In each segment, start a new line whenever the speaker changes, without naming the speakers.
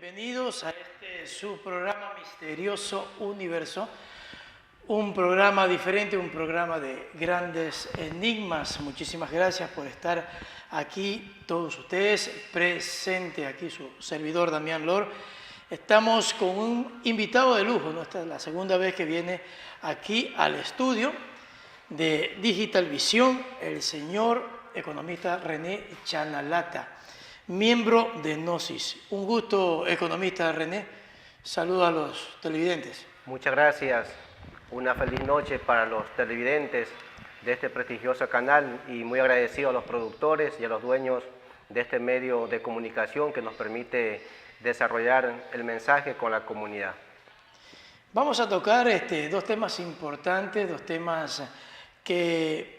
Bienvenidos a este su programa Misterioso Universo, un programa diferente, un programa de grandes enigmas. Muchísimas gracias por estar aquí, todos ustedes, presente aquí su servidor Damián Lor. Estamos con un invitado de lujo, ¿no? Esta es la segunda vez que viene aquí al estudio de Digital Visión, el señor economista René Chanalata, miembro de Gnosis. Un gusto, economista René. Saludos a los televidentes.
Muchas gracias. Una feliz noche para los televidentes de este prestigioso canal y muy agradecido a los productores y a los dueños de este medio de comunicación que nos permite desarrollar el mensaje con la comunidad.
Vamos a tocar dos temas importantes, dos temas que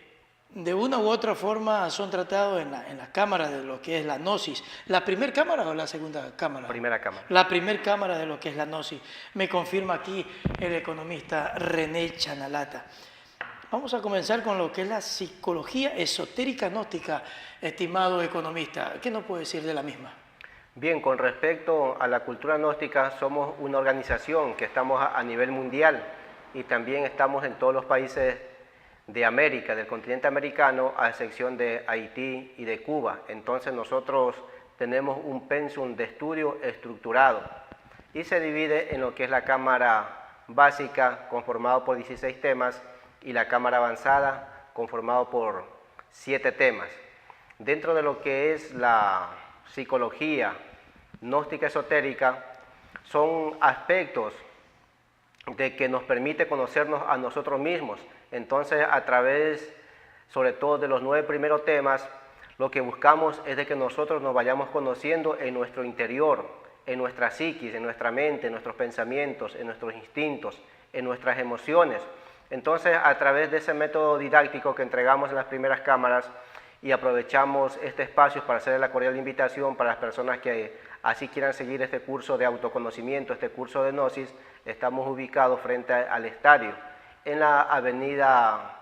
de una u otra forma son tratados en la cámara de lo que es la Gnosis. ¿La primera cámara o la segunda cámara?
Primera cámara.
La primera cámara de lo que es la Gnosis. Me confirma aquí el economista René Chanalata. Vamos a comenzar con lo que es la psicología esotérica gnóstica, estimado economista. ¿Qué nos puede decir de la misma?
Bien, con respecto a la cultura gnóstica, somos una organización que estamos a nivel mundial y también estamos en todos los países de América, del continente americano, a excepción de Haití y de Cuba. Entonces nosotros tenemos un pensum de estudio estructurado y se divide en lo que es la cámara básica, conformado por 16 temas, y la cámara avanzada, conformado por 7 temas. Dentro de lo que es la psicología gnóstica esotérica, son aspectos de que nos permite conocernos a nosotros mismos. Entonces, a través, sobre todo de los 9 primeros temas, lo que buscamos es de que nosotros nos vayamos conociendo en nuestro interior, en nuestra psiquis, en nuestra mente, en nuestros pensamientos, en nuestros instintos, en nuestras emociones. Entonces, a través de ese método didáctico que entregamos en las primeras cámaras, y aprovechamos este espacio para hacer la cordial invitación para las personas que así quieran seguir este curso de autoconocimiento, este curso de Gnosis. Estamos ubicados frente al estadio, en la avenida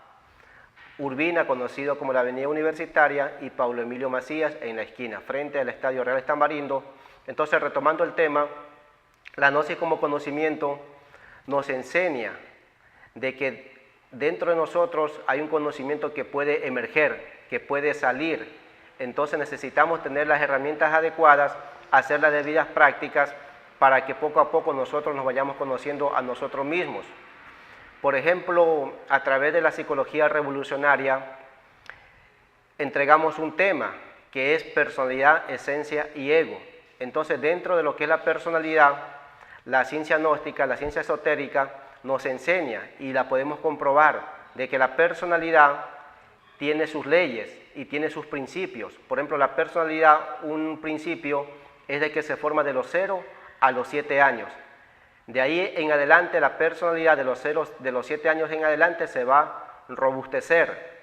Urbina, conocido como la avenida Universitaria, y Paulo Emilio Macías, en la esquina, frente al Estadio Real Tamarindo. Entonces, retomando el tema, la Gnosis como conocimiento nos enseña de que dentro de nosotros hay un conocimiento que puede emerger, que puede salir. Entonces necesitamos tener las herramientas adecuadas, hacer las debidas prácticas para que poco a poco nosotros nos vayamos conociendo a nosotros mismos. Por ejemplo, a través de la psicología revolucionaria, entregamos un tema que es personalidad, esencia y ego. Entonces, dentro de lo que es la personalidad, la ciencia gnóstica, la ciencia esotérica, nos enseña y la podemos comprobar de que la personalidad tiene sus leyes y tiene sus principios. Por ejemplo, la personalidad, un principio es de que se forma de los 0 a los 7 años. De ahí en adelante la personalidad de los 7 años en adelante se va a robustecer.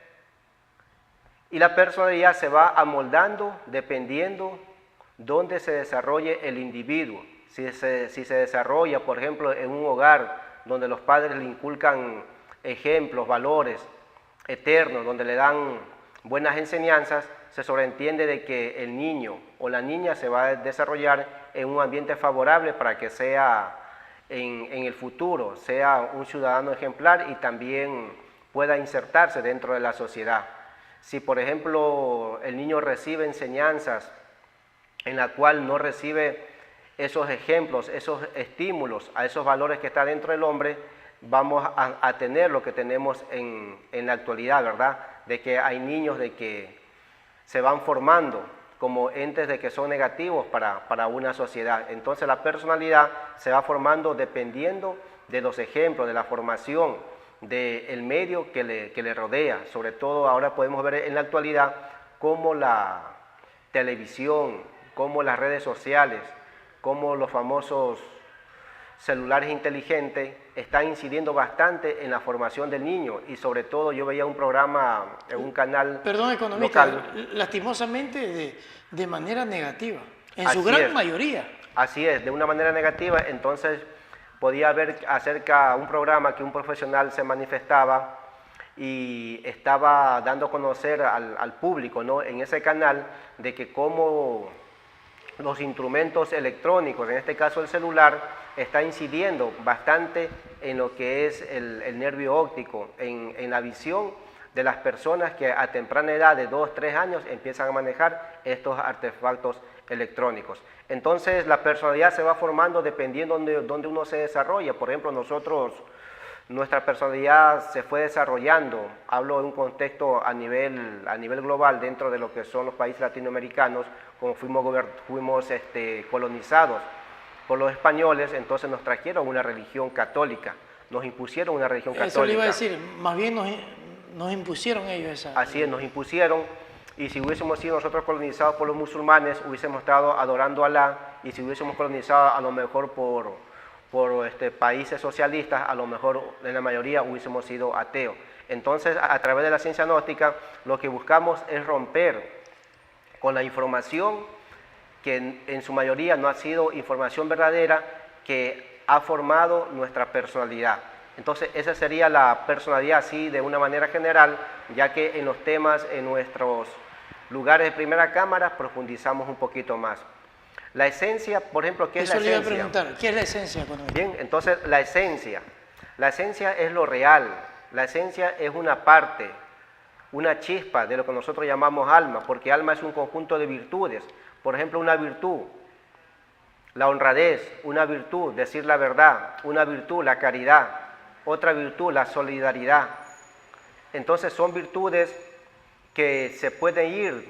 Y la personalidad se va amoldando dependiendo dónde se desarrolle el individuo. Si se desarrolla, por ejemplo, en un hogar donde los padres le inculcan ejemplos, valores eternos, donde le dan buenas enseñanzas, se sobreentiende de que el niño o la niña se va a desarrollar en un ambiente favorable para que sea en el futuro, sea un ciudadano ejemplar y también pueda insertarse dentro de la sociedad. Si, por ejemplo, el niño recibe enseñanzas en la cual no recibe esos ejemplos, esos estímulos a esos valores que está dentro del hombre, vamos a tener lo que tenemos en la actualidad, ¿verdad? De que hay niños de que se van formando como entes de que son negativos para una sociedad. Entonces la personalidad se va formando dependiendo de los ejemplos, de la formación, del medio que le rodea. Sobre todo ahora podemos ver en la actualidad cómo la televisión, cómo las redes sociales, cómo los famosos celulares inteligentes están incidiendo bastante en la formación del niño. Y sobre todo yo veía un programa en un canal
economista,
local.
Lastimosamente de manera negativa, en
Así
su gran
es.
mayoría.
Así es, de una manera negativa. Entonces podía ver acerca de un programa que un profesional se manifestaba y estaba dando a conocer al público, ¿no?, en ese canal, de que cómo los instrumentos electrónicos, en este caso el celular, está incidiendo bastante en lo que es el nervio óptico, en la visión de las personas que a temprana edad de 2, 3 años empiezan a manejar estos artefactos electrónicos. Entonces la personalidad se va formando dependiendo de donde uno se desarrolla. Por ejemplo, nuestra personalidad se fue desarrollando, hablo de un contexto a nivel global dentro de lo que son los países latinoamericanos, como fuimos colonizados por los españoles, entonces nos trajeron una religión católica, nos impusieron una religión católica.
Eso le iba a decir, más bien nos impusieron ellos esa.
Así es, nos impusieron, y si hubiésemos sido nosotros colonizados por los musulmanes, hubiésemos estado adorando a Alá, y si hubiésemos colonizado a lo mejor por países socialistas, a lo mejor en la mayoría hubiésemos sido ateos. Entonces, a través de la ciencia gnóstica, lo que buscamos es romper con la información que en su mayoría no ha sido información verdadera, que ha formado nuestra personalidad. Entonces, esa sería la personalidad así de una manera general, ya que en los temas, en nuestros lugares de primera cámara, profundizamos un poquito más. La esencia, por ejemplo, ¿qué es la esencia?
Eso le iba a preguntar, ¿qué es la esencia?
Bien, entonces la esencia es lo real, la esencia es una parte, una chispa de lo que nosotros llamamos alma, porque alma es un conjunto de virtudes. Por ejemplo, una virtud, la honradez; una virtud, decir la verdad; una virtud, la caridad; otra virtud, la solidaridad. Entonces son virtudes que se pueden ir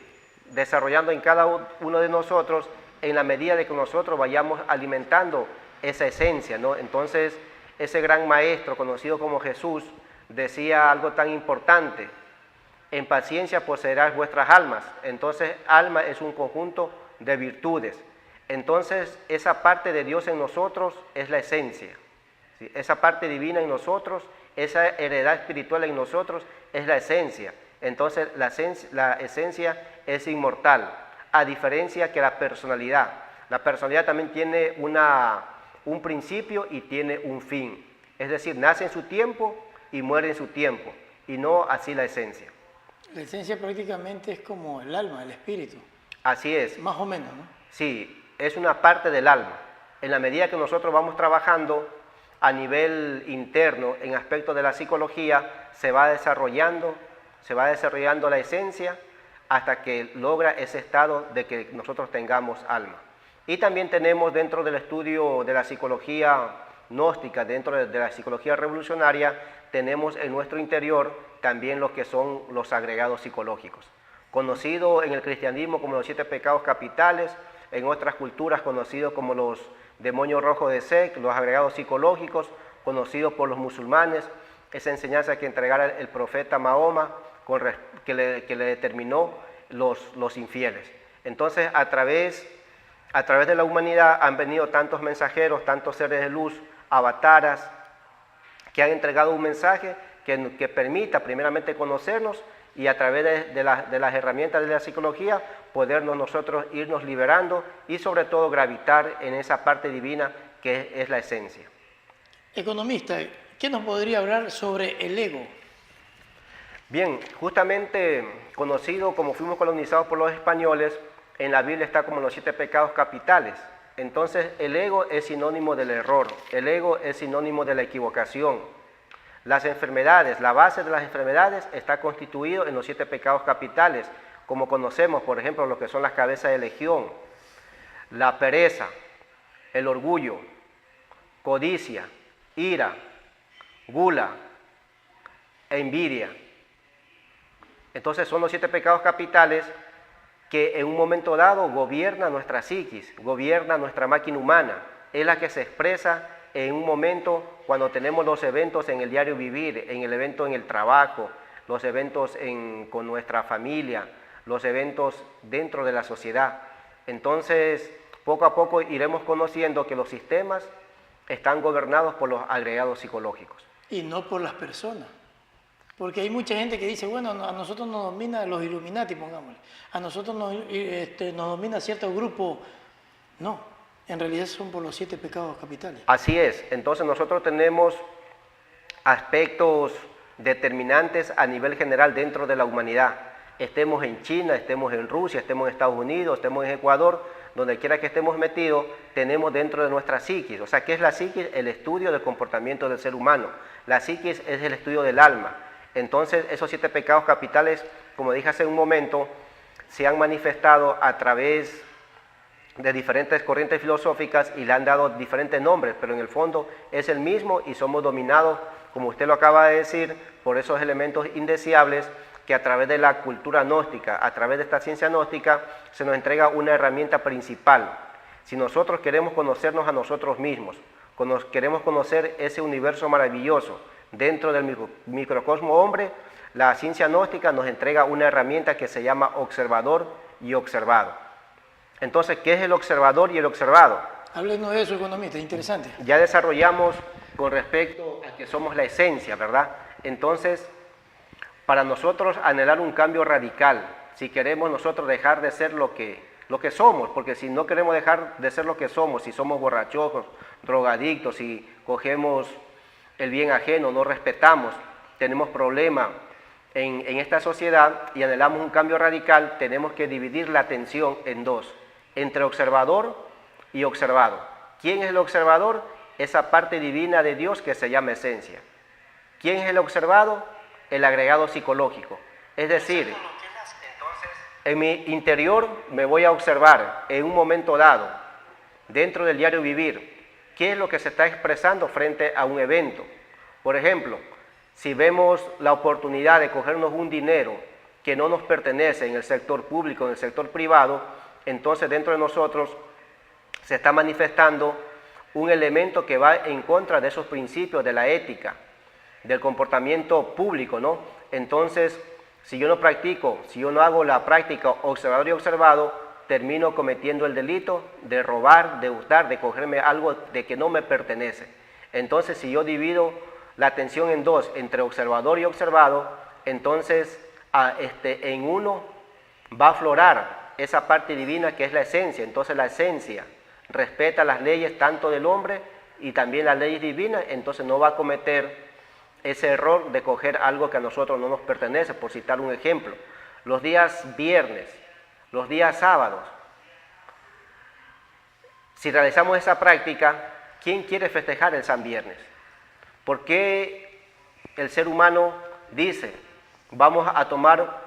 desarrollando en cada uno de nosotros en la medida de que nosotros vayamos alimentando esa esencia, ¿no? Entonces, ese gran maestro conocido como Jesús decía algo tan importante: en paciencia poseerás vuestras almas. Entonces, alma es un conjunto de virtudes. Entonces, esa parte de Dios en nosotros es la esencia, ¿sí? Esa parte divina en nosotros, esa heredad espiritual en nosotros es la esencia. Entonces, la esencia es inmortal, a diferencia que la personalidad. La personalidad también tiene un principio y tiene un fin. Es decir, nace en su tiempo y muere en su tiempo, y no así la esencia.
La esencia prácticamente es como el alma, el espíritu.
Así es.
Más o menos, ¿no?
Sí, es una parte del alma. En la medida que nosotros vamos trabajando a nivel interno, en aspectos de la psicología, se va desarrollando la esencia hasta que logra ese estado de que nosotros tengamos alma. Y también tenemos dentro del estudio de la psicología gnóstica, dentro de la psicología revolucionaria, tenemos en nuestro interior también lo que son los agregados psicológicos, conocido en el cristianismo como los 7 pecados capitales, en otras culturas conocidos como los demonios rojos de Set, los agregados psicológicos, conocidos por los musulmanes, esa enseñanza que entregara el profeta Mahoma, que le determinó los infieles. Entonces, a través de la humanidad han venido tantos mensajeros, tantos seres de luz, avataras, que han entregado un mensaje que permita primeramente conocernos, y a través de las herramientas de la psicología podernos nosotros irnos liberando y sobre todo gravitar en esa parte divina que es la esencia.
Economista, ¿qué nos podría hablar sobre el ego?
Bien, justamente conocido como fuimos colonizados por los españoles, en la Biblia está como los 7 pecados capitales. Entonces el ego es sinónimo del error, el ego es sinónimo de la equivocación. Las enfermedades, la base de las enfermedades está constituido en los 7 pecados capitales, como conocemos, por ejemplo, lo que son las cabezas de legión: la pereza, el orgullo, codicia, ira, gula, envidia. Entonces son los 7 pecados capitales que en un momento dado gobierna nuestra psiquis, gobierna nuestra máquina humana, es la que se expresa en un momento cuando tenemos los eventos en el diario vivir, en el evento en el trabajo, los eventos con nuestra familia, los eventos dentro de la sociedad. Entonces, poco a poco iremos conociendo que los sistemas están gobernados por los agregados psicológicos.
Y no por las personas. Porque hay mucha gente que dice, bueno, a nosotros nos domina los Illuminati, pongámosle. A nosotros nos domina cierto grupo. No, en realidad son por los 7 pecados capitales.
Así es. Entonces nosotros tenemos aspectos determinantes a nivel general dentro de la humanidad. Estemos en China, estemos en Rusia, estemos en Estados Unidos, estemos en Ecuador, donde quiera que estemos metidos, tenemos dentro de nuestra psiquis. O sea, ¿qué es la psiquis? El estudio del comportamiento del ser humano. La psiquis es el estudio del alma. Entonces, esos 7 pecados capitales, como dije hace un momento, se han manifestado a través de diferentes corrientes filosóficas y le han dado diferentes nombres, pero en el fondo es el mismo y somos dominados, como usted lo acaba de decir, por esos elementos indeseables que a través de la cultura gnóstica, a través de esta ciencia gnóstica, se nos entrega una herramienta principal. Si nosotros queremos conocernos a nosotros mismos, queremos conocer ese universo maravilloso dentro del microcosmo hombre, la ciencia gnóstica nos entrega una herramienta que se llama observador y observado. Entonces, ¿qué es el observador y el observado?
Háblenos de eso, economista, interesante.
Ya desarrollamos con respecto a que somos la esencia, ¿verdad? Entonces, para nosotros anhelar un cambio radical, si queremos nosotros dejar de ser lo que somos, porque si no queremos dejar de ser lo que somos, si somos borrachos, drogadictos, si cogemos el bien ajeno, no respetamos, tenemos problemas en esta sociedad y anhelamos un cambio radical, tenemos que dividir la atención en dos, entre observador y observado. ¿Quién es el observador? Esa parte divina de Dios que se llama esencia. ¿Quién es el observado? El agregado psicológico. Es decir, en mi interior me voy a observar en un momento dado, dentro del diario vivir, qué es lo que se está expresando frente a un evento. Por ejemplo, si vemos la oportunidad de cogernos un dinero que no nos pertenece en el sector público, en el sector privado, entonces dentro de nosotros se está manifestando un elemento que va en contra de esos principios de la ética, del comportamiento público, ¿no? Entonces, si yo no practico, si yo no hago la práctica observador y observado, termino cometiendo el delito de robar, de hurtar, de cogerme algo de que no me pertenece. Entonces, si yo divido la atención en dos, entre observador y observado, entonces en uno va a aflorar esa parte divina que es la esencia. Entonces la esencia respeta las leyes tanto del hombre y también las leyes divinas, entonces no va a cometer ese error de coger algo que a nosotros no nos pertenece, por citar un ejemplo. Los días viernes, los días sábados, si realizamos esa práctica, ¿quién quiere festejar el San Viernes? ¿Por qué el ser humano dice, vamos a tomar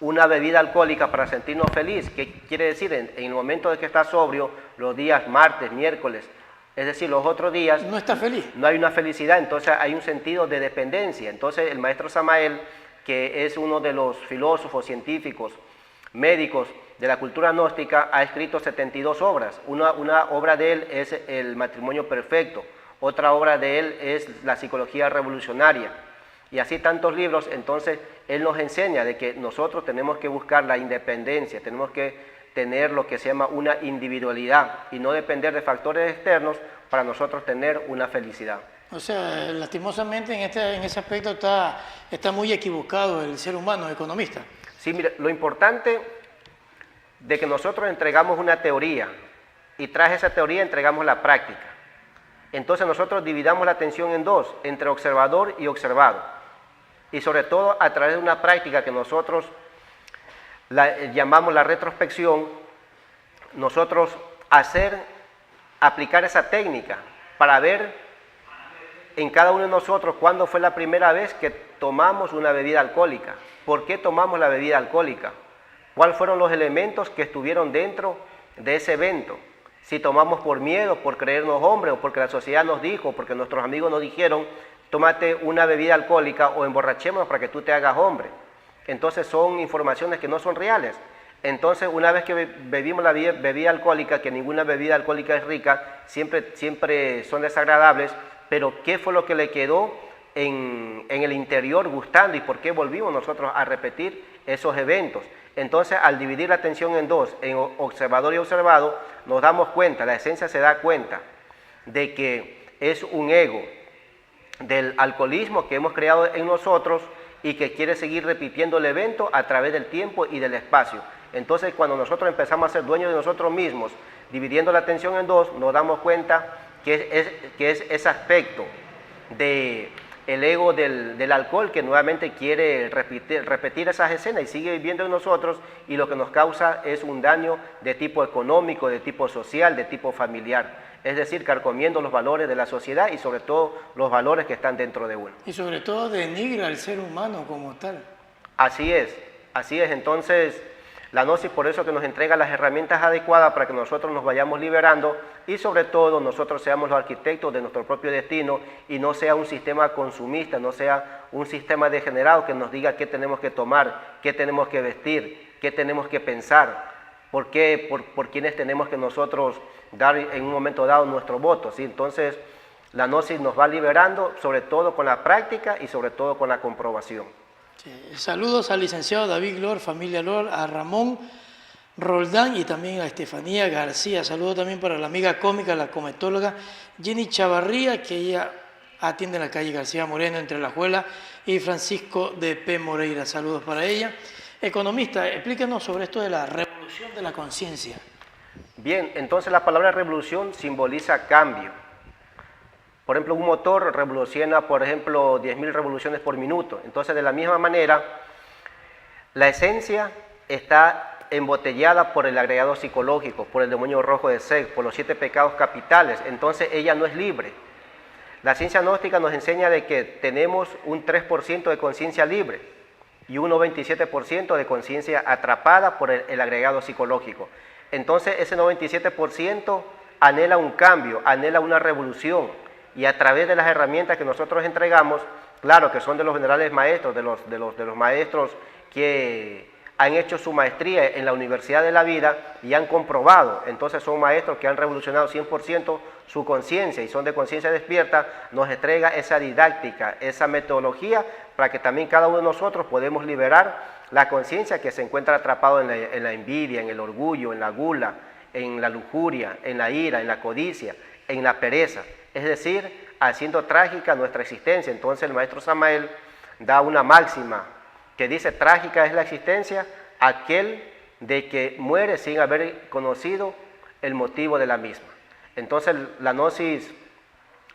una bebida alcohólica para sentirnos felices? ¿Qué quiere decir? En el momento de que está sobrio, los días martes, miércoles, es decir, los otros días,
no está feliz.
No hay una felicidad, entonces hay un sentido de dependencia. Entonces el maestro Samael, que es uno de los filósofos, científicos, médicos de la cultura gnóstica, ha escrito 72 obras. Una obra de él es El matrimonio perfecto, otra obra de él es La psicología revolucionaria, y así tantos libros. Entonces él nos enseña de que nosotros tenemos que buscar la independencia, tenemos que tener lo que se llama una individualidad y no depender de factores externos para nosotros tener una felicidad.
O sea, lastimosamente en ese aspecto está muy equivocado el ser humano economista.
Sí, mire, lo importante de que nosotros entregamos una teoría y tras esa teoría entregamos la práctica. Entonces nosotros dividamos la atención en dos, entre observador y observado. Y sobre todo a través de una práctica que nosotros llamamos la retrospección, nosotros aplicar esa técnica para ver en cada uno de nosotros cuándo fue la primera vez que tomamos una bebida alcohólica, por qué tomamos la bebida alcohólica, cuáles fueron los elementos que estuvieron dentro de ese evento, si tomamos por miedo, por creernos hombres, o porque la sociedad nos dijo, o porque nuestros amigos nos dijeron, tómate una bebida alcohólica o emborrachémonos para que tú te hagas hombre. Entonces son informaciones que no son reales. Entonces una vez que bebimos la bebida alcohólica, que ninguna bebida alcohólica es rica, siempre son desagradables, pero ¿qué fue lo que le quedó en el interior gustando y por qué volvimos nosotros a repetir esos eventos? Entonces al dividir la atención en dos, en observador y observado, nos damos cuenta, la esencia se da cuenta de que es un ego del alcoholismo que hemos creado en nosotros y que quiere seguir repitiendo el evento a través del tiempo y del espacio. Entonces cuando nosotros empezamos a ser dueños de nosotros mismos, dividiendo la atención en dos, nos damos cuenta que es ese aspecto de el ego del alcohol, que nuevamente quiere repetir esas escenas y sigue viviendo en nosotros, y lo que nos causa es un daño de tipo económico, de tipo social, de tipo familiar. Es decir, carcomiendo los valores de la sociedad y sobre todo los valores que están dentro de uno.
Y sobre todo denigra al ser humano como tal.
Así es, así es. Entonces, la Gnosis por eso que nos entrega las herramientas adecuadas para que nosotros nos vayamos liberando y sobre todo nosotros seamos los arquitectos de nuestro propio destino y no sea un sistema consumista, no sea un sistema degenerado que nos diga qué tenemos que tomar, qué tenemos que vestir, qué tenemos que pensar, por quiénes tenemos que nosotros dar en un momento dado nuestro voto, ¿sí? Entonces, la Gnosis nos va liberando sobre todo con la práctica y sobre todo con la comprobación.
Sí. Saludos al licenciado David Lor, familia Lor, a Ramón Roldán y también a Estefanía García. Saludos también para la amiga cómica, la cometóloga Jenny Chavarría, que ella atiende en la calle García Moreno entre La Juela y Francisco de P. Moreira. Saludos para ella. Economista, explícanos sobre esto de la revolución de la conciencia.
Bien, entonces la palabra revolución simboliza cambio. Por ejemplo, un motor revoluciona, por ejemplo, 10.000 revoluciones por minuto. Entonces, de la misma manera, la esencia está embotellada por el agregado psicológico, por el demonio rojo de Set, por los 7 pecados capitales. Entonces, ella no es libre. La ciencia gnóstica nos enseña de que tenemos un 3% de conciencia libre y un 97% de conciencia atrapada por el agregado psicológico. Entonces, ese 97% anhela un cambio, anhela una revolución. Y a través de las herramientas que nosotros entregamos, claro que son de los generales maestros, de los maestros que han hecho su maestría en la Universidad de la Vida y han comprobado, entonces son maestros que han revolucionado 100% su conciencia y son de conciencia despierta, nos entrega esa didáctica, esa metodología para que también cada uno de nosotros podemos liberar la conciencia que se encuentra atrapado en la envidia, en el orgullo, en la gula, en la lujuria, en la ira, en la codicia, en la pereza. Es decir, haciendo trágica nuestra existencia. Entonces el maestro Samael da una máxima que dice: trágica es la existencia aquel de que muere sin haber conocido el motivo de la misma. Entonces la Gnosis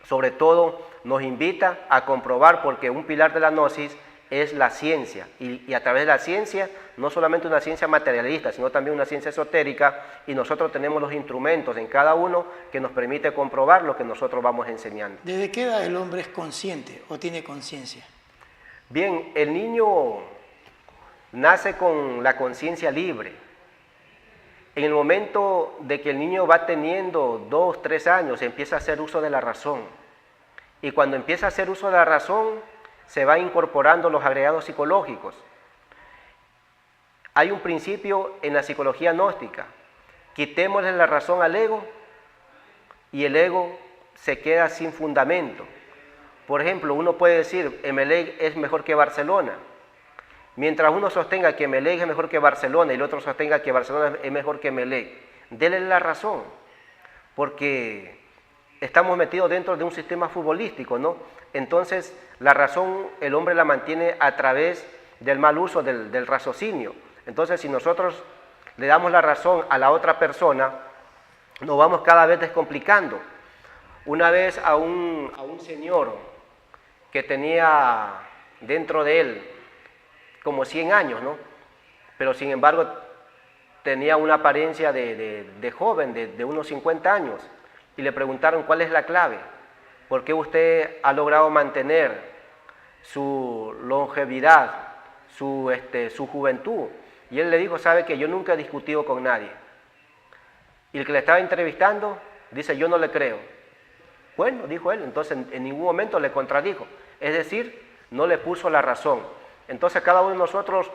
sobre todo nos invita a comprobar, porque un pilar de la Gnosis es la ciencia, y a través de la ciencia, no solamente una ciencia materialista, sino también una ciencia esotérica, y nosotros tenemos los instrumentos en cada uno que nos permite comprobar lo que nosotros vamos enseñando.
¿Desde qué edad el hombre es consciente o tiene conciencia?
Bien, el niño nace con la conciencia libre. En el momento de que el niño va teniendo 2, 3 años, empieza a hacer uso de la razón, y cuando empieza a hacer uso de la razón, se va incorporando los agregados psicológicos. Hay un principio en la psicología gnóstica: quitémosle la razón al ego y el ego se queda sin fundamento. Por ejemplo, uno puede decir Emelec es mejor que Barcelona. Mientras uno sostenga que Emelec es mejor que Barcelona y el otro sostenga que Barcelona es mejor que Emelec, déle la razón, porque estamos metidos dentro de un sistema futbolístico, ¿no? Entonces, la razón el hombre la mantiene a través del mal uso del raciocinio. Entonces, si nosotros le damos la razón a la otra persona, nos vamos cada vez descomplicando. Una vez a un señor que tenía dentro de él como 100 años, ¿no? Pero sin embargo tenía una apariencia de joven, de unos 50 años, y le preguntaron cuál es la clave. ¿Por qué usted ha logrado mantener su longevidad, su juventud? Y él le dijo: sabe que yo nunca he discutido con nadie. Y el que le estaba entrevistando dice: yo no le creo. Bueno, dijo él, entonces en ningún momento le contradijo. Es decir, no le puso la razón. Entonces cada uno de nosotros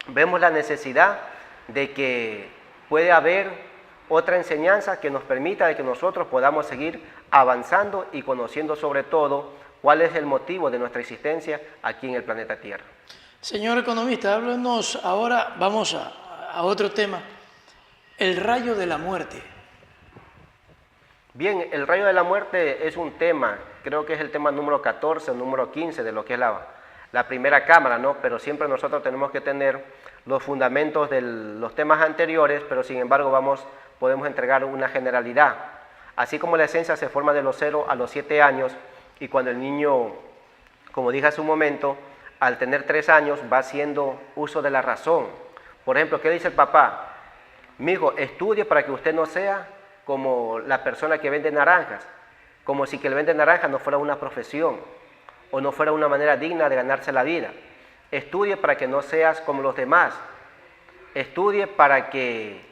vemos la necesidad de que puede haber otra enseñanza que nos permita de que nosotros podamos seguir avanzando y conociendo sobre todo cuál es el motivo de nuestra existencia aquí en el planeta Tierra.
Señor economista, háblenos ahora, vamos a otro tema, el rayo de la muerte.
Bien, el rayo de la muerte es un tema, creo que es el tema número 14 o número 15 de lo que es la primera cámara, ¿no? Pero siempre nosotros tenemos que tener los fundamentos de los temas anteriores, pero sin embargo podemos entregar una generalidad. Así como la esencia se forma de los 0 a los 7 años, y cuando el niño como dije hace un momento, al tener 3 años va haciendo uso de la razón. Por ejemplo, ¿qué dice el papá? Mijo, estudie para que usted no sea como la persona que vende naranjas, como si que el vende naranjas no fuera una profesión o no fuera una manera digna de ganarse la vida. Estudie para que no seas como los demás. Estudie para que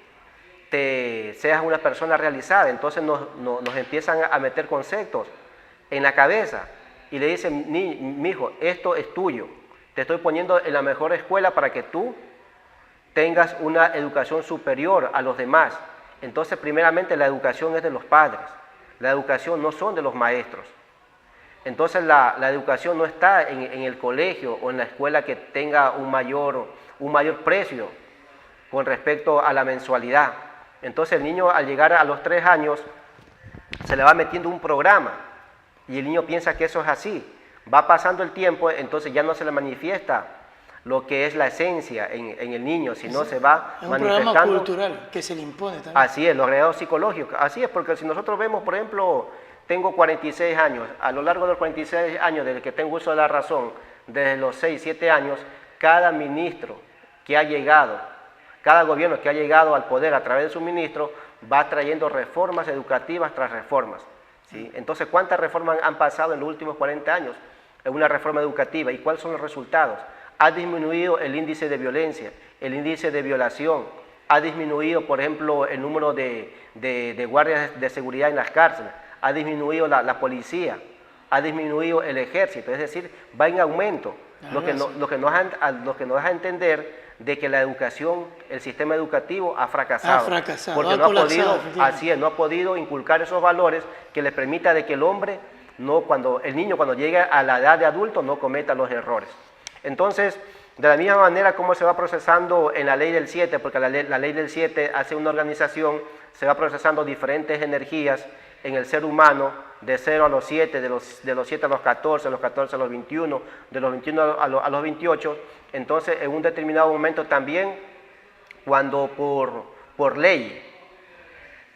seas una persona realizada. Entonces nos empiezan a meter conceptos en la cabeza y le dicen, mijo, esto es tuyo. Te estoy poniendo en la mejor escuela para que tú tengas una educación superior a los demás. Entonces, primeramente, la educación es de los padres. La educación no son de los maestros. Entonces, la educación no está en el colegio o en la escuela que tenga un mayor precio con respecto a la mensualidad. Entonces, el niño al llegar a los 3 años se le va metiendo un programa y el niño piensa que eso es así. Va pasando el tiempo, entonces ya no se le manifiesta lo que es la esencia en el niño, sino se va
es un
manifestando.
programa cultural que se le impone también.
Así es, los agregados psicológicos. Así es, porque si nosotros vemos, por ejemplo, tengo 46 años, a lo largo de los 46 años desde que tengo uso de la razón, desde los 6, 7 años, cada ministro que ha llegado, cada gobierno que ha llegado al poder a través de su ministro, va trayendo reformas educativas tras reformas. ¿Sí? Entonces, ¿cuántas reformas han pasado en los últimos 40 años en una reforma educativa? ¿Y cuáles son los resultados? Ha disminuido el índice de violencia, el índice de violación, ha disminuido, por ejemplo, el número de guardias de seguridad en las cárceles, ha disminuido la policía, ha disminuido el ejército, es decir, va en aumento, lo que nos deja entender de que la educación, el sistema educativo ha fracasado. Porque no ha podido, así es, no ha podido inculcar esos valores que le permita de que el hombre, el niño cuando llegue a la edad de adulto no cometa los errores. Entonces, de la misma manera como se va procesando en la ley del 7, porque la ley del 7 hace una organización, se va procesando diferentes energías en el ser humano, de 0 a los 7, de los 7 a los 14, de los 14 a los 21, de los 21 a los 28, entonces en un determinado momento también, cuando por ley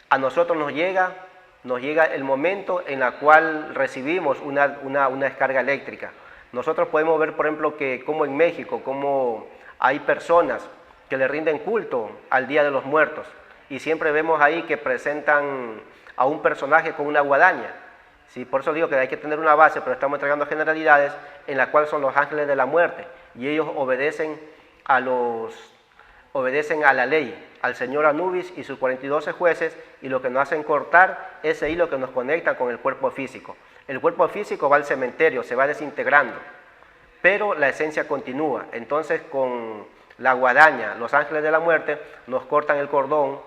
a nosotros nos llega el momento en el cual recibimos una descarga eléctrica. Nosotros podemos ver, por ejemplo, que como en México, como hay personas que le rinden culto al Día de los Muertos y siempre vemos ahí que presentan a un personaje con una guadaña. Sí, por eso digo que hay que tener una base, pero estamos entregando generalidades en las cuales son los ángeles de la muerte y ellos obedecen a la ley, al señor Anubis y sus 42 jueces, y lo que nos hacen cortar ese hilo que nos conecta con el cuerpo físico. El cuerpo físico va al cementerio, se va desintegrando, pero la esencia continúa. Entonces, con la guadaña, los ángeles de la muerte nos cortan el cordón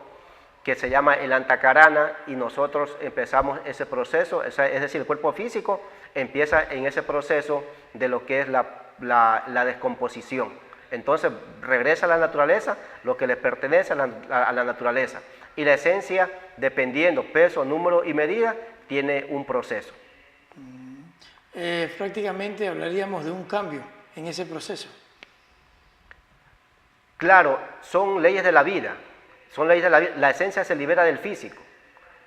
que se llama el antacarana y nosotros empezamos ese proceso, es decir, el cuerpo físico empieza en ese proceso de lo que es la descomposición. Entonces regresa a la naturaleza lo que le pertenece a la naturaleza. Y la esencia, dependiendo peso, número y medida, tiene un proceso.
Prácticamente hablaríamos de un cambio en ese proceso.
Claro, son leyes de la vida. Son leyes de la vida. La esencia se libera del físico.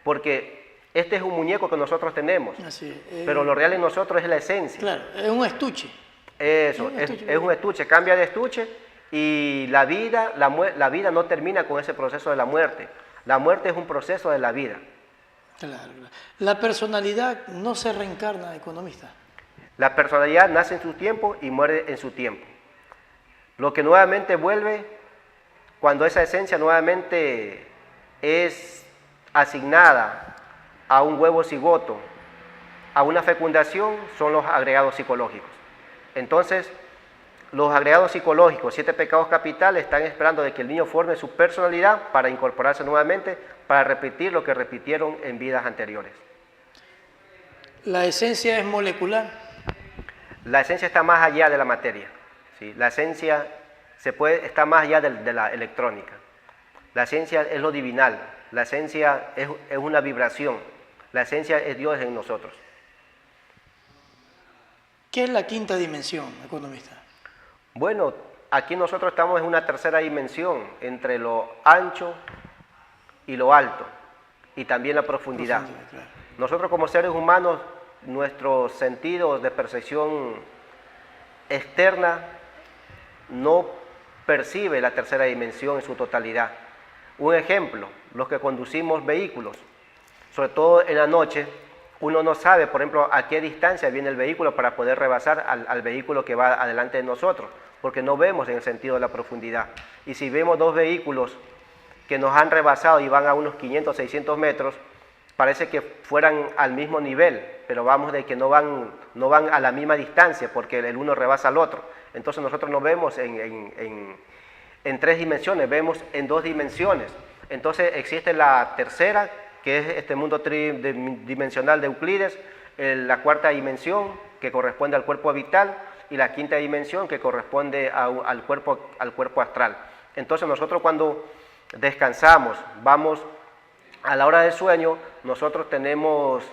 Porque este es un muñeco que nosotros tenemos.
Así,
pero lo real en nosotros es la esencia.
Claro, es un estuche.
Eso, es un estuche, cambia de estuche y la vida no termina con ese proceso de la muerte. La muerte es un proceso de la vida.
Claro. La personalidad no se reencarna, economista.
La personalidad nace en su tiempo y muere en su tiempo. Lo que nuevamente vuelve, cuando esa esencia nuevamente es asignada a un huevo cigoto, a una fecundación, son los agregados psicológicos. Entonces, los agregados psicológicos, 7 pecados capitales, están esperando de que el niño forme su personalidad para incorporarse nuevamente, para repetir lo que repitieron en vidas anteriores.
¿La esencia es molecular?
La esencia está más allá de la materia. ¿Sí? La esencia está más allá de la electrónica. La esencia es lo divinal. La esencia es una vibración. La esencia es Dios en nosotros.
¿Qué es la quinta dimensión, economista?
Bueno, aquí nosotros estamos en una tercera dimensión, entre lo ancho y lo alto, y también la profundidad.
Claro.
Nosotros como seres humanos, nuestros sentidos de percepción externa no percibe la tercera dimensión en su totalidad. Un ejemplo, los que conducimos vehículos, sobre todo en la noche, uno no sabe, por ejemplo, a qué distancia viene el vehículo para poder rebasar al vehículo que va adelante de nosotros, porque no vemos en el sentido de la profundidad. Y si vemos dos vehículos que nos han rebasado y van a unos 500, 600 metros, parece que fueran al mismo nivel, pero vamos de que no van a la misma distancia, porque el uno rebasa al otro. Entonces nosotros no vemos en tres dimensiones, vemos en dos dimensiones. Entonces existe la tercera, que es este mundo tridimensional de Euclides, la cuarta dimensión, que corresponde al cuerpo vital, y la quinta dimensión, que corresponde al cuerpo astral. Entonces nosotros cuando descansamos, vamos a la hora del sueño, nosotros tenemos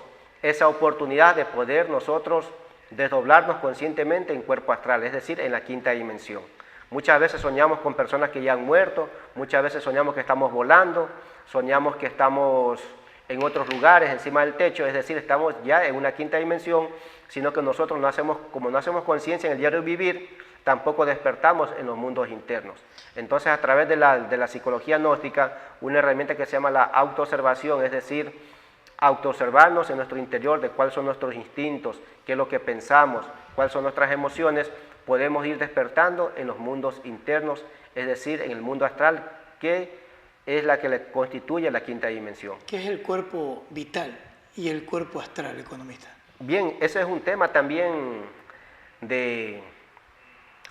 esa oportunidad de poder nosotros desdoblarnos conscientemente en cuerpo astral, es decir, en la quinta dimensión. Muchas veces soñamos con personas que ya han muerto, muchas veces soñamos que estamos volando, soñamos que estamos en otros lugares, encima del techo, es decir, estamos ya en una quinta dimensión, sino que nosotros como no hacemos conciencia en el diario vivir, tampoco despertamos en los mundos internos. Entonces, a través de la psicología gnóstica, una herramienta que se llama la autoobservación, es decir, autoobservarnos en nuestro interior de cuáles son nuestros instintos, qué es lo que pensamos, cuáles son nuestras emociones, podemos ir despertando en los mundos internos, es decir, en el mundo astral, que es la que le constituye la quinta dimensión.
¿Qué es el cuerpo vital y el cuerpo astral, economista?
Bien, ese es un tema también de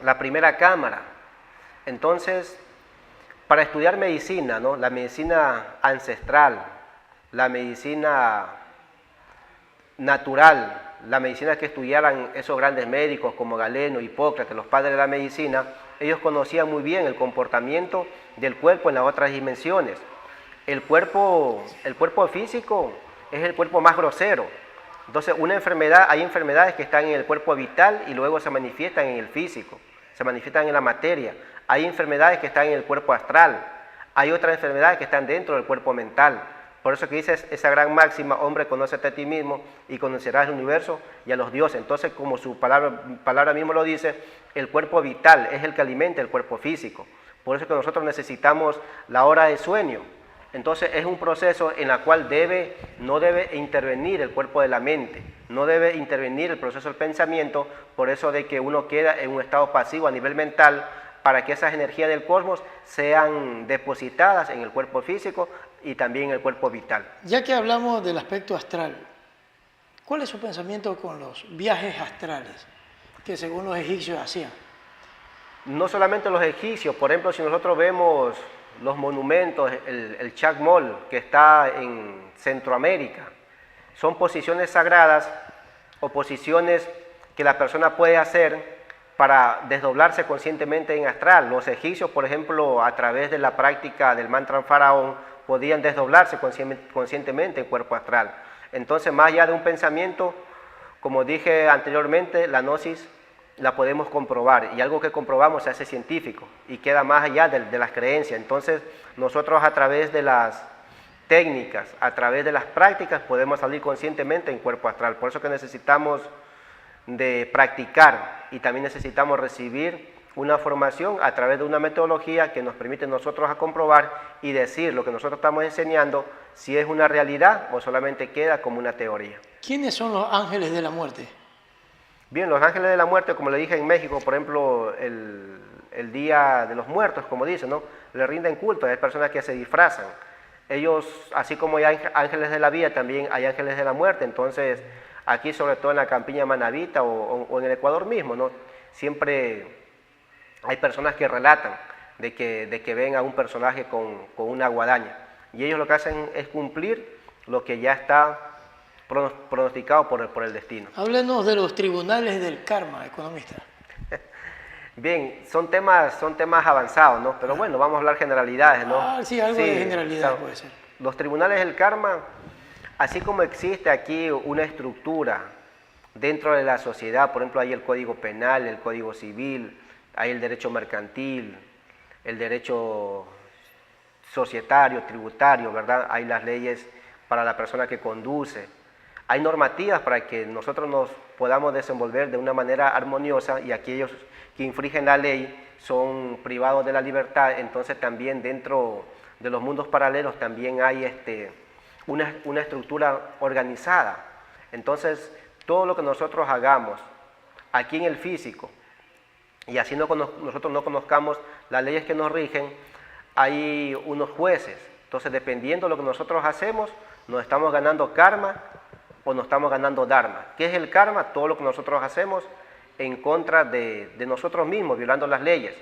la primera cámara. Entonces, para estudiar medicina, ¿no? La medicina ancestral, la medicina natural, la medicina que estudiaran esos grandes médicos como Galeno, Hipócrates, los padres de la medicina, ellos conocían muy bien el comportamiento del cuerpo en las otras dimensiones. El cuerpo físico es el cuerpo más grosero. Entonces, hay enfermedades que están en el cuerpo vital y luego se manifiestan en el físico, se manifiestan en la materia. Hay enfermedades que están en el cuerpo astral, hay otras enfermedades que están dentro del cuerpo mental. Por eso que dice esa gran máxima, hombre, conócete a ti mismo y conocerás el universo y a los dioses. Entonces, como su palabra mismo lo dice, el cuerpo vital es el que alimenta el cuerpo físico. Por eso que nosotros necesitamos la hora de sueño. Entonces, es un proceso en el cual no debe intervenir el cuerpo de la mente, no debe intervenir el proceso del pensamiento, por eso de que uno queda en un estado pasivo a nivel mental, para que esas energías del cosmos sean depositadas en el cuerpo físico y también en el cuerpo vital.
Ya que hablamos del aspecto astral, ¿cuál es su pensamiento con los viajes astrales que según los egipcios hacían?
No solamente los egipcios, por ejemplo, si nosotros vemos los monumentos, el Chacmol que está en Centroamérica, son posiciones sagradas o posiciones que la persona puede hacer para desdoblarse conscientemente en astral. Los egipcios, por ejemplo, a través de la práctica del mantra faraón, podían desdoblarse conscientemente en cuerpo astral. Entonces, más allá de un pensamiento, como dije anteriormente, la gnosis la podemos comprobar, y algo que comprobamos se hace científico y queda más allá de las creencias. Entonces, nosotros a través de las técnicas, a través de las prácticas, podemos salir conscientemente en cuerpo astral. Por eso que necesitamos de practicar y también necesitamos recibir una formación a través de una metodología que nos permite nosotros a comprobar y decir lo que nosotros estamos enseñando, si es una realidad o solamente queda como una teoría.
¿Quiénes son los ángeles de la muerte?
Bien, los ángeles de la muerte, como le dije en México, por ejemplo, el Día de los Muertos, como dicen, ¿no? Le rinden culto, hay personas que se disfrazan. Ellos, así como hay ángeles de la vida, también hay ángeles de la muerte. Entonces, aquí sobre todo en la campiña manabita o en el Ecuador mismo, ¿no? Siempre hay personas que relatan de que ven a un personaje con una guadaña. Y ellos lo que hacen es cumplir lo que ya está pronosticado por el destino.
Háblenos de los tribunales del karma, economista.
Bien, son temas avanzados, ¿no? Pero bueno, vamos a hablar generalidades, ¿no?
Sí, algo de generalidad puede ser.
Los tribunales del karma, así como existe aquí una estructura dentro de la sociedad, por ejemplo, hay el Código Penal, el Código Civil, hay el derecho mercantil, el derecho societario, tributario, ¿verdad? Hay las leyes para la persona que conduce, hay normativas para que nosotros nos podamos desenvolver de una manera armoniosa, y aquellos que infringen la ley son privados de la libertad. Entonces también dentro de los mundos paralelos también hay una estructura organizada. Entonces todo lo que nosotros hagamos aquí en el físico, y así nosotros no conozcamos las leyes que nos rigen, hay unos jueces. Entonces, dependiendo de lo que nosotros hacemos, nos estamos ganando karma o nos estamos ganando dharma. ¿Qué es el karma? Todo lo que nosotros hacemos en contra de nosotros mismos, violando las leyes,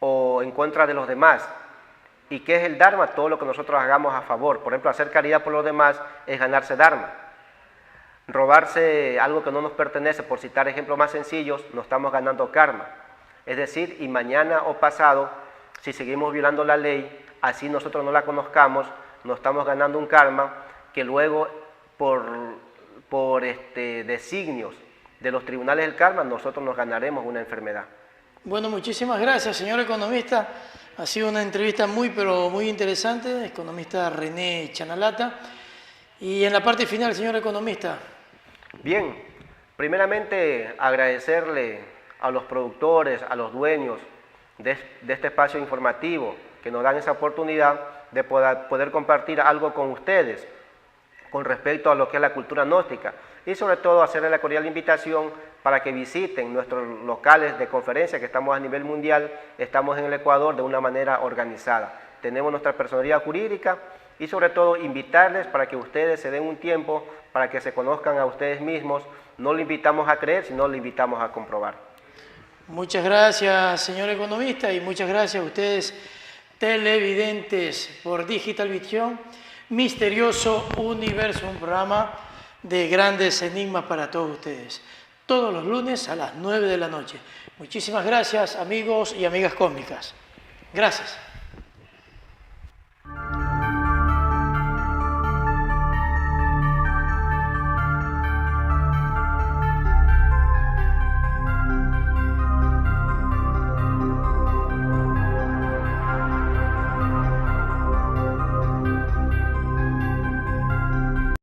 o en contra de los demás. ¿Y qué es el dharma? Todo lo que nosotros hagamos a favor. Por ejemplo, hacer caridad por los demás es ganarse dharma. Robarse algo que no nos pertenece, por citar ejemplos más sencillos, nos estamos ganando karma. Es decir, y mañana o pasado, si seguimos violando la ley, así nosotros no la conozcamos, nos estamos ganando un karma que luego por designios de los tribunales del karma, nosotros nos ganaremos una enfermedad.
Bueno, muchísimas gracias, señor economista. Ha sido una entrevista pero muy interesante, economista René Chanalata. Y en la parte final, señor economista.
Bien, primeramente agradecerle a los productores, a los dueños de este espacio informativo, que nos dan esa oportunidad de poder compartir algo con ustedes con respecto a lo que es la cultura gnóstica, y sobre todo hacerle la cordial invitación para que visiten nuestros locales de conferencia, que estamos a nivel mundial, estamos en el Ecuador de una manera organizada. Tenemos nuestra personalidad jurídica, y sobre todo invitarles para que ustedes se den un tiempo para que se conozcan a ustedes mismos. No le invitamos a creer, sino le invitamos a comprobar.
Muchas gracias, señor economista, y muchas gracias a ustedes, televidentes, por Digital Visión, Misterioso Universo, un programa de grandes enigmas para todos ustedes, todos los lunes a las 9 de la noche. Muchísimas gracias, amigos y amigas cósmicas. Gracias.